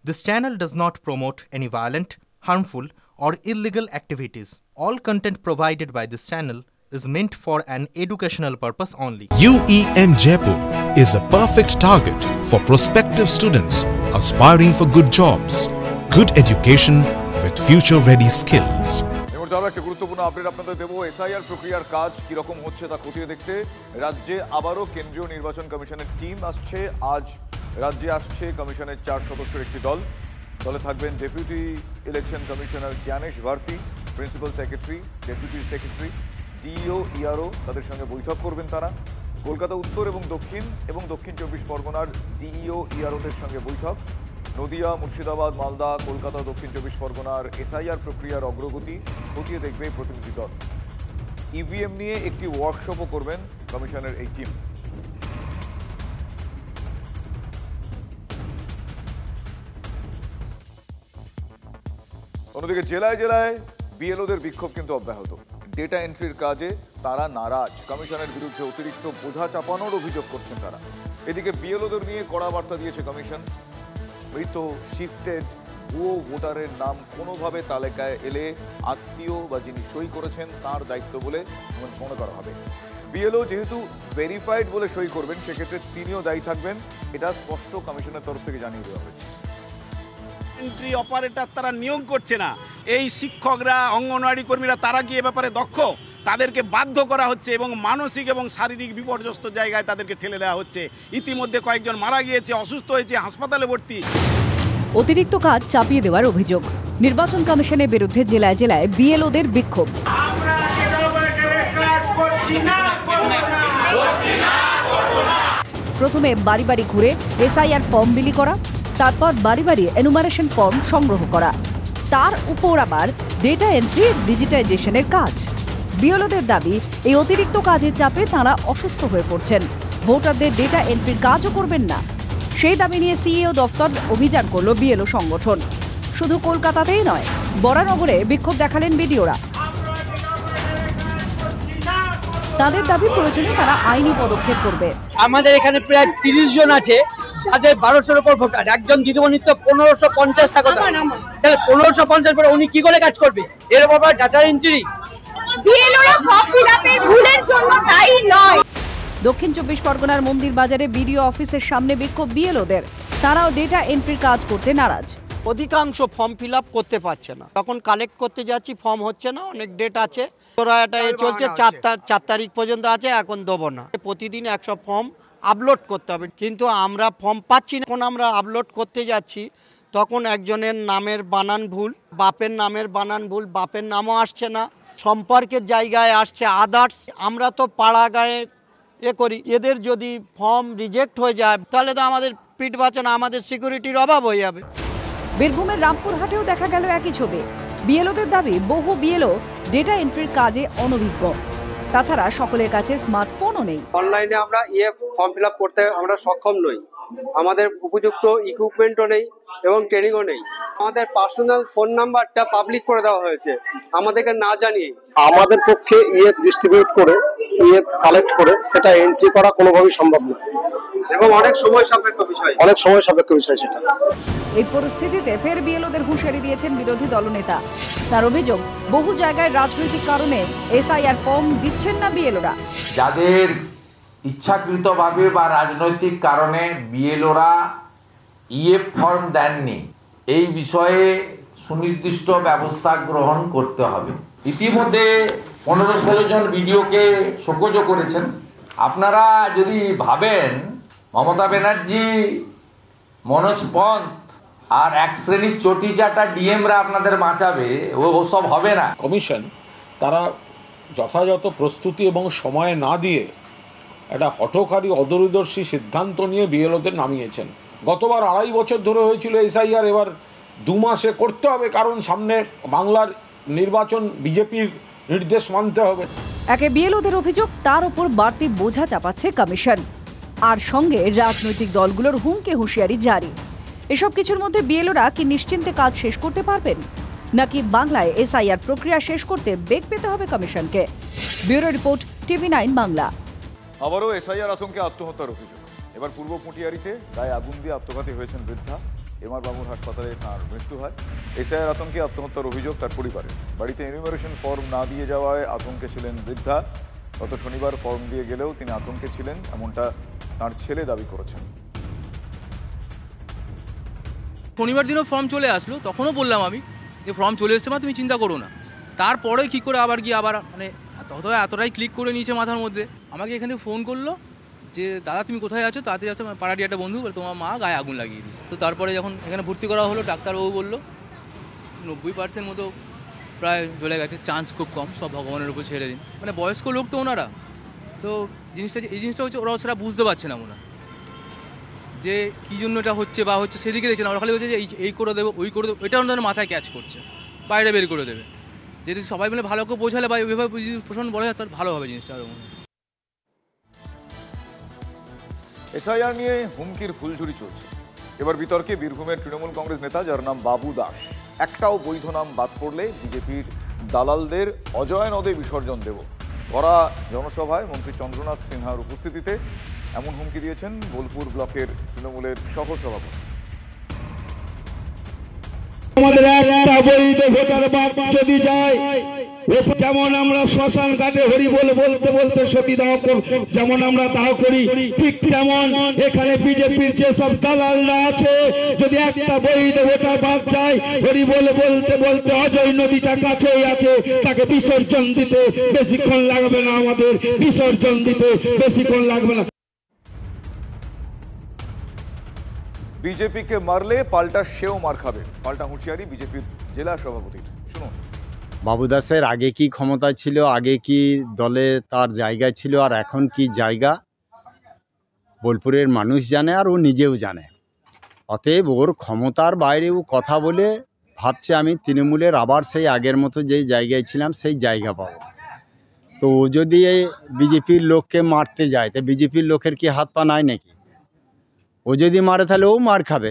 This channel does not promote any violent, harmful, or illegal activities. All content provided by this channel is meant for an educational purpose only. UEM Jaipur is a perfect target for prospective students aspiring for good jobs, good education with future-ready skills. একটা গুরুত্বপূর্ণ update আপনাদের দেবো। SIR প্রক্রিয়ার কাজ কিরকম হচ্ছে তা খতিয়ে দেখতে রাজ্যে আবারও কেন্দ্রীয় নির্বাচন কমিশনের টিম আসছে। আজ রাজ্যে আসছে কমিশনের 4 সদস্যের একটি দল। দলে থাকবেন deputy election commissioner Gyanesh Bharti, principal secretary, deputy secretary, DEO, ERO, তাদের সঙ্গে বৈঠক করবেন তারা। কলকাতা উত্তর এবং দক্ষিণ 24 পরগনার ডিইও, ইআরওদের সঙ্গে বৈঠক। নদিয়া, মুর্শিদাবাদ, মালদা, কলকাতা, দক্ষিণ 24 পরগনার এসআইআর প্রক্রিয়ার অগ্রগতি খতিয়ে দেখবে প্রতিনিধি দল। ইভিএম নিয়ে একটি ওয়ার্কশপও করবেন কমিশনের এই টিম। অন্যদিকে জেলায় জেলায় বিএলওদের বিক্ষোভ কিন্তু অব্যাহত। ডেটা এন্ট্রির কাজে তারা নারাজ। কমিশনের বিরুদ্ধে অতিরিক্ত বোঝা চাপানোর অভিযোগ করছেন তারা। এদিকে বিএলওদের নিয়ে কড়া বার্তা দিয়েছে কমিশন। মৃত, শিফটেড, ভুয়ো ভোটারের নাম কোনোভাবে তালিকায় এলে আত্মীয় বা যিনি সই করেছেন তার দায়িত্ব বলে মনে করা হবে। বিএলও যেহেতু ভেরিফাইড বলে সই করবেন, সেক্ষেত্রে তিনিও দায়ী থাকবেন, এটা স্পষ্ট কমিশনের তরফ থেকে জানিয়ে দেওয়া হয়েছে। এন্ট্রি অপারেটর তারা নিয়োগ করছে না। এই শিক্ষকরা, অঙ্গনওয়াড়ি কর্মীরা তারা কি এ ব্যাপারে দক্ষ? তাদেরকে বাধ্য করা হচ্ছে এবং মানসিক এবং শারীরিক বিপর্যস্ত জায়গায় তাদেরকে ঠেলে দেওয়া হচ্ছে। ইতিমধ্যে কয়েকজন মারা গিয়েছে, অসুস্থ হয়েছে, হাসপাতালে ভর্তি। অতিরিক্ত কাজ চাপিয়ে দেওয়ার অভিযোগ। নির্বাচন কমিশনের বিরুদ্ধে জেলায় জেলায় বিএলওদের বিক্ষোভ। প্রথমে বাড়ি বাড়ি ঘুরে এসআইআর ফর্ম বিলি করা, তারপর বাড়ি বাড়ি এনুমারেশন ফর্ম সংগ্রহ করা, তার উপর আবার ডেটা এন্ট্রি, ডিজিটাইজেশনের কাজ। বিএলওদের দাবি, এই অতিরিক্ত কাজের চাপে তাঁরা অসুস্থ হয়ে পড়ছেন। ভোটারদের ডেটা এন্ট্রির কাজও করবেন না। সেই দাবি নিয়ে সিইও দফতর অভিযান করল বিএলও সংগঠন। শুধু কলকাতাতেই নয়, বরানগরে বিক্ষোভ দেখালেন বিডিওরা। তাদের দাবি, প্রয়োজনে তারা আইনি পদক্ষেপ করবে। আমাদের এখানে প্রায় 30 জন আছে যাদের 1200-এর উপর ভোটার। একজন দিদিমণির তো 1550 টাকা, তাহলে 1550 পরে উনি কি করে কাজ করবে? এর উপর ডাটা এন্ট্রি। বিএলওরা ফর্ম ফিল আপের ভুলের জন্য দায়ী নয়। দক্ষিণ 24 পরগনার মন্দির বাজারে বিডিও অফিসের সামনে বিক্ষোভ বিএলওদের। তারাও ডেটা এন্ট্রির কাজ করতে নারাজ। অধিকাংশ ফর্ম ফিল আপ করতে পারছে না। তখন কালেক্ট করতে যাচ্ছি, ফর্ম হচ্ছে না, অনেক ডেট আছে। ওরা এটা চলছে 4 তারিখ পর্যন্ত আছে, এখন দেবো না। প্রতিদিন 100 ফর্ম আপলোড করতে হবে, কিন্তু আমরা ফর্ম পাচ্ছি না। এখন আমরা আপলোড করতে যাচ্ছি, তখন একজনের নামের বানান ভুল, বাপের নামের বানান ভুল, বাপের নামও আসছে না, সম্পর্কের জায়গায় আসছে আদার্স। আমরা তো পাড়া গায়ে করি, এদের যদি ফর্ম রিজেক্ট হয়ে যায় তাহলে তো আমাদের পিঠ বাঁচে না, আমাদের সিকিউরিটির অভাব হয়ে যাবে। বীরভূমের রামপুরহাটেও দেখা গেল একই ছবি। বিএলওদের দাবি, বহু বিএলও ডেটা এন্ট্রির কাজে অনভিজ্ঞ। তাছাড়া সকলের কাছে স্মার্টফোনও নেই। অনলাইনে আমরা ফর্ম ফিল আপ করতে আমরা সক্ষম নই। আমাদের উপযুক্ত ইকুইপমেন্টও নেই এবং ট্রেনিংও নেই। আমাদের পার্সোনাল ফোন নাম্বারটা পাবলিক করে দেওয়া হয়েছে আমাদেরকে না জানিয়ে। আমাদের পক্ষে ডিস্ট্রিবিউট করে, কালেক্ট করে সেটা এন্ট্রি করা কোনোভাবেই সম্ভব নয় এবং অনেক সময় সাপেক্ষ বিষয় সেটা। এই পরিস্থিতিতে ফের বিএলওদের হুঁশিয়ারি দিয়েছেন বিরোধী দলনেতা। তার অভিযোগ, বহু জায়গায় রাজনৈতিক কারণে এসআইআর ফর্ম দিচ্ছেন না বিএলওরা। যাদের ইচ্ছাকৃতভাবে বা রাজনৈতিক কারণে বিএলওরা ইএফ ফর্ম দেননি, এই বিষয়ে সুনির্দিষ্ট ব্যবস্থা গ্রহণ করতে হবে। ইতিমধ্যে 15-16 জন বিডিওকে শোকজও করেছেন। আপনারা যদি ভাবেন মমতা ব্যানার্জি, মনোজ পন্থ আর এক শ্রেণীর চটিচাটা ডিএমরা আপনাদের বাঁচাবে, ওসব হবে না। কমিশন তারা যথাযথ প্রস্তুতি এবং সময় না দিয়ে একটা হঠকারী, অদূরদর্শী সিদ্ধান্ত নিয়ে বিএলওদের নামিয়েছেন। গতবার 2.5 বছর ধরে হয়েছিল এসআইআর, এবার 2 মাসে করতে হবে, কারণ সামনে বাংলার নির্বাচন, বিজেপির নির্দেশ মানতে হবে। একে বিএলওদের অভিযোগ, তার উপর বাড়তি বোঝা চাপাচ্ছে কমিশন, আর সঙ্গে রাজনৈতিক দলগুলোর হুমকি হুঁশিয়ারি জারি। এসব কিছুর মধ্যে বিএলওরা কি নিশ্চিন্তে কাজ শেষ করতে পারবেন, নাকি বাংলায় এসআইআর প্রক্রিয়া শেষ করতে বেগ পেতে হবে কমিশনকে? Bureau report, TV9 Bangla. আবারও এসআইআর আতঙ্কে আত্মহত্যার অভিযোগ। এবার পূর্ব পুটিয়ারিতে গায়ে আগুন দিয়ে আত্মঘাতী হয়েছেন বৃদ্ধা। এমআর বাবুর হাসপাতালে তাঁর মৃত্যু হয়। এসআইআর আতঙ্কে আত্মহত্যার অভিযোগ তার পরিবারের। বাড়িতে এনিউমারেশন ফর্ম না দিয়ে যাওয়ায় আতঙ্কে ছিলেন বৃদ্ধা। গত শনিবার ফর্ম দিয়ে গেলেও তিনি আতঙ্কে ছিলেন, এমনটা তার ছেলে দাবি করেছেন। শনিবার দিনও ফর্ম চলে আসলো, তখনও বললাম আমি যে ফর্ম চলে এসছে, মা তুমি চিন্তা করো না। তারপরে কী করে আবার গিয়ে আবার মানে এতটাই ক্লিক করে নিয়েছে মাথার মধ্যে। আমাকে এখান থেকে ফোন করলো যে দাদা তুমি কোথায় আছো, তাড়াতাড়ি আসো, পাড়ারই একটা বন্ধু বলে তোমার মা গায়ে আগুন লাগিয়ে দিয়েছে। তো তারপরে যখন এখানে ভর্তি করা হলো, ডাক্তারবাবু বললো 90% মতো প্রায় চলে গেছে, চান্স খুব কম, সব ভগবানের উপর ছেড়ে দিন। মানে বয়স্ক লোক তো ওনারা, তো এই জিনিসটা হচ্ছে ওরা সেটা বুঝতে পারছে না মনে হয় যে কী জন্য এটা হচ্ছে বা হচ্ছে, সেদিকে দেখছে না। ওরা খালি বলছে যে এই করে দেবো, ওই করে দেবো, এটা ওনাদের মাথায় ক্যাচ করছে, বাইরে বের করে দেবে। যদি সবাই মিলে ভালো করে বোঝালে বা এভাবে প্রশাসন বলা যায়, তার ভালো হবে জিনিসটা। মনে হয় এসআইআর নিয়ে হুমকির ফুলঝুরি চলছে। এবার বিতর্কে বীরভূমের তৃণমূল কংগ্রেস নেতা, যার নাম বাবু দাস। একটাও বৈধ নাম বাদ পড়লে বিজেপির দালালদের অজয় নদে বিসর্জন দেব। ভরা জনসভায় মন্ত্রী চন্দ্রনাথ সিনহার উপস্থিতিতে এমন হুমকি দিয়েছেন বোলপুর ব্লকের তৃণমূলের সহসভাপতি। আমাদের একটা বৈধ ভোটার বাদ যদি যায়, যেমন আমরা শ্মশান ঘাটে হরি বলতে বলতে সতীদাহ যেমন আমরা দাহ করি, ঠিক তেমন এখানে বিজেপির যেসব দালালরা আছে, যদি একটা বৈধ ভোটার বাদ যায়, হরি বলতে বলতে অজয় নদীটা কাছেই আছে, তাকে বিসর্জন দিতে বেশিক্ষণ লাগবে না, আমাদের বিসর্জন দিতে বেশিক্ষণ লাগবে না। বিজেপিকে মারলে পাল্টা সেও মার খাবে, পাল্টা হুঁশিয়ারি বিজেপির জেলা সভাপতির। শুনুন। বাবু দাসের আগে কি ক্ষমতা ছিল, আগে কি দলে তার জায়গা ছিল, আর এখন কি জায়গা বোলপুরের মানুষ জানে, আর ও নিজেও জানে। অতএব ওর ক্ষমতার বাইরে ও কথা বলে ভাবছে আমি তৃণমূলের আবার সেই আগের মতো যেই জায়গায় ছিলাম সেই জায়গা পাবো। তো ও যদি বিজেপির লোককে মারতে যায়, তো বিজেপির লোকের কি হাত পা নাই নাকি? ও যদি মারে তাহলে ও মার খাবে।